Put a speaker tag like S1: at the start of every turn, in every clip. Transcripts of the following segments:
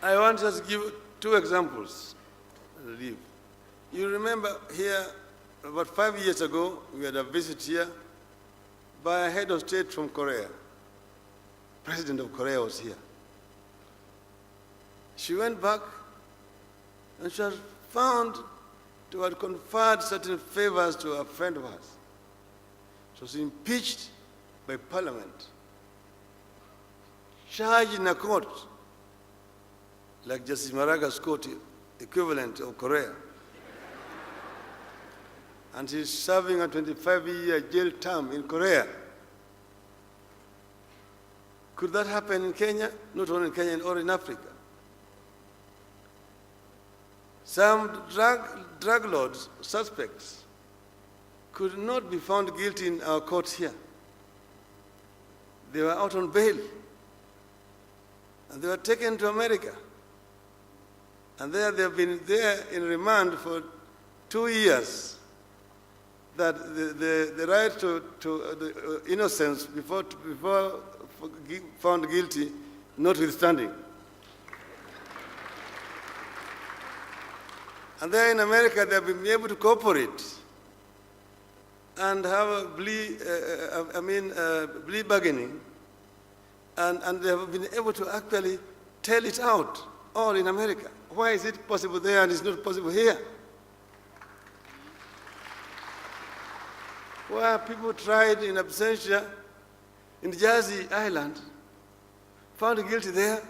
S1: I want to just give two examples. You remember here, about 5 years ago, we had a visit here by a head of state from Korea. President of Korea was here. She went back and she was found to have conferred certain favors to a friend of hers. She was impeached by Parliament, charged in a court, like Justice Maraga's court equivalent of Korea. And she's serving a 25-year jail term in Korea. Could that happen in Kenya? Not only in Kenya, or in Africa. Some drug lords, suspects, could not be found guilty in our courts here. They were out on bail. And they were taken to America. And there they have been there in remand for 2 years. That the right to innocence before found guilty, notwithstanding. And there in America, they have been able to cooperate and have a plea bargaining, and they have been able to actually tell it out, all in America. Why is it possible there and it's not possible here? Where people tried in absentia in Jersey Island, found guilty there,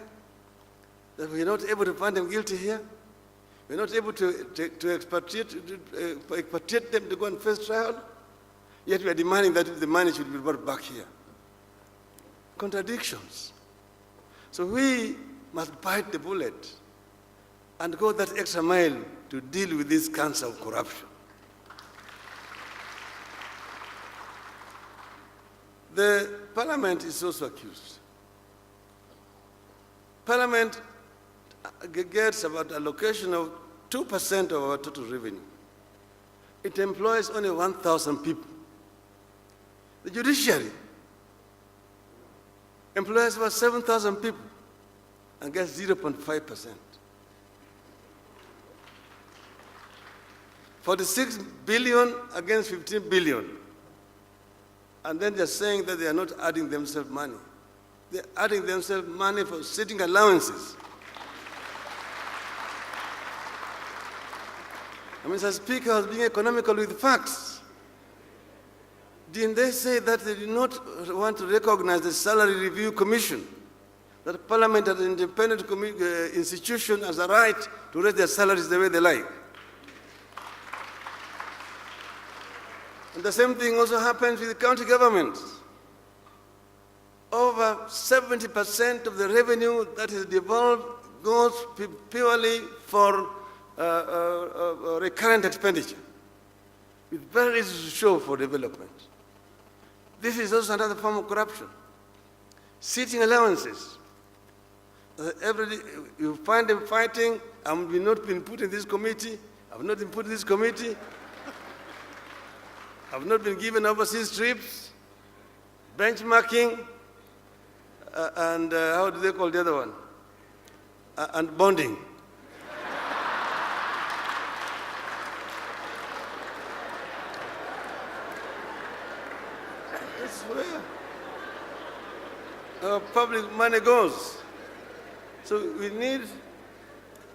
S1: that we're not able to find them guilty here. We're not able to expatriate them to go and face trial, yet we are demanding that the money should be brought back here. Contradictions. So we must bite the bullet and go that extra mile to deal with this cancer of corruption. The Parliament is also accused. Parliament gets about allocation of 2% of our total revenue. It employs only 1,000 people. The judiciary employs about 7,000 people and gets 0.5%. 46 billion against 15 billion. And then they're saying that they are not adding themselves money. They're adding themselves money for sitting allowances. Mr. Speaker was being economical with facts. Didn't they say that they did not want to recognize the Salary Review Commission, that Parliament as an independent institution has a right to raise their salaries the way they like? And the same thing also happens with the county governments. Over 70% of the revenue that is devolved goes purely for recurrent expenditure, with very little to show for development. This is also another form of corruption. Sitting allowances. Every day you find them fighting, I've not been put in this committee, I've not been put in this committee, I've not been given overseas trips, benchmarking, and how do they call the other one? And bonding. That's where our public money goes. So we need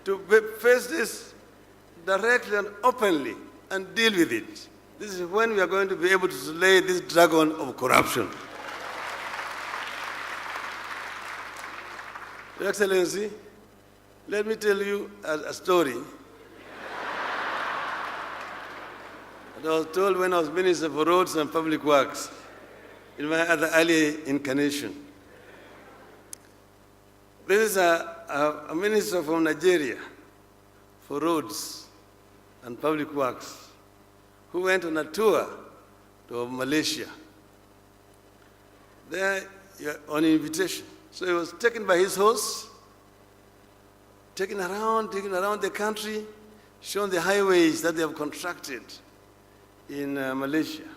S1: to face this directly and openly and deal with it. This is when we are going to be able to slay this dragon of corruption. Your Excellency, let me tell you a story that I was told when I was Minister for Roads and Public Works in my other early incarnation. This is a minister from Nigeria for Roads and Public Works who went on a tour to Malaysia. There, on invitation. So he was taken by his host, taken around the country, shown the highways that they have constructed in Malaysia.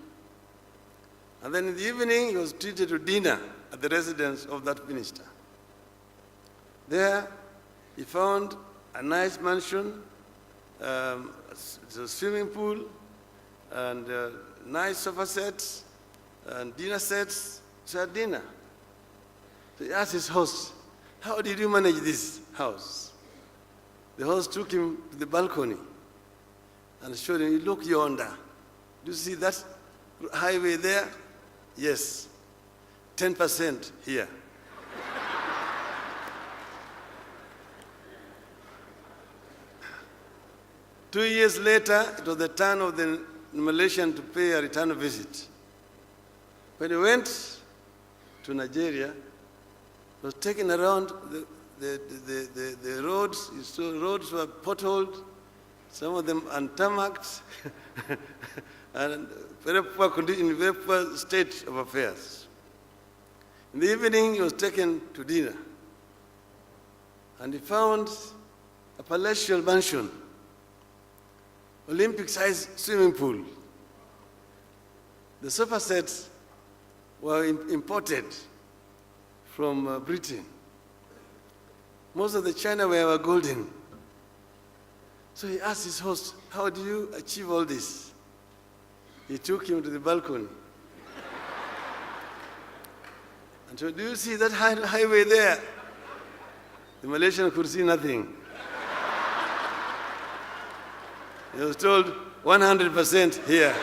S1: And then in the evening, he was treated to dinner at the residence of that minister. There, He found a nice mansion, a swimming pool, and nice sofa sets, and dinner sets. So had dinner. So he asked his host, "How did you manage this house?" The host took him to the balcony and showed him, "Look yonder. Do you see that highway there? Yes, 10% here." Two years later, it was the turn of the Malaysian to pay a return visit. When he went to Nigeria, he was taken around the roads. He saw roads were potholed, some of them untarmacked, and very poor condition, very poor state of affairs. In the evening, he was taken to dinner, and he found a palatial mansion, Olympic-sized swimming pool. The sofa sets were imported from Britain. Most of the chinaware were golden. So he asked his host, "How do you achieve all this?" He took him to the balcony. And so, "Do you see that highway there?" The Malaysian could see nothing. He was told, 100% here.